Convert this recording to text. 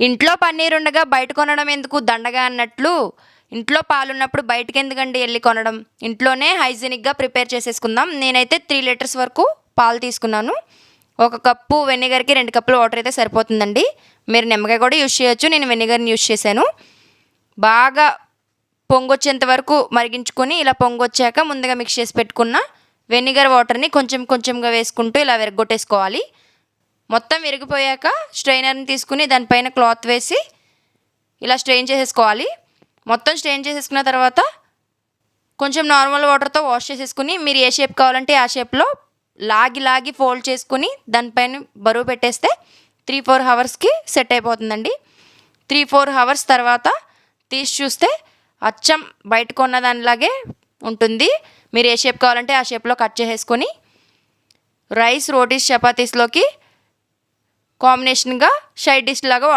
ఇంట్లో పన్నీర్ ఉండగా బయట కొనడం ఎందుకు దండగా అన్నట్లు ఇంట్లో పాలున్నప్పుడు బయటకెందుకండి వెళ్ళి కొనడం. ఇంట్లోనే హైజీనిక్గా ప్రిపేర్ చేసేసుకుందాం. నేనైతే 3 లీటర్స్ వరకు పాలు తీసుకున్నాను. 1 కప్పు వెనిగర్కి 2 కప్పులు వాటర్ అయితే సరిపోతుందండి. మీరు నిమ్మకాయ కూడా యూజ్ చేయొచ్చు. నేను వెనిగర్ని యూజ్ చేశాను. బాగా పొంగొచ్చేంత వరకు మరిగించుకొని ఇలా పొంగొచ్చాక ముందుగా మిక్స్ చేసి పెట్టుకున్న వెనిగర్ వాటర్ని కొంచెం కొంచెంగా వేసుకుంటూ ఇలా విరగొట్టేసుకోవాలి. మొత్తం విరిగిపోయాక స్ట్రైనర్ని తీసుకుని దానిపైన క్లాత్ వేసి ఇలా స్ట్రెయిన్ చేసేసుకోవాలి. మొత్తం స్ట్రెయిన్ చేసేసుకున్న తర్వాత కొంచెం నార్మల్ వాటర్తో వాష్ చేసేసుకుని మీరు ఏ షేప్ కావాలంటే ఆ షేప్లో లాగి ఫోల్డ్ చేసుకుని దానిపైన బరువు పెట్టేస్తే 3-4 అవర్స్కి సెట్ అయిపోతుందండి. 3-4 అవర్స్ తర్వాత తీసి చూస్తే అచ్చం బయట కొన్న దానిలాగే ఉంటుంది. మీరు ఏ షేప్ కావాలంటే ఆ షేప్లో కట్ చేసేసుకొని రైస్, రోటీస్, చపాతీస్లోకి కాంబినేషన్గా సైడ్ డిష్ లాగా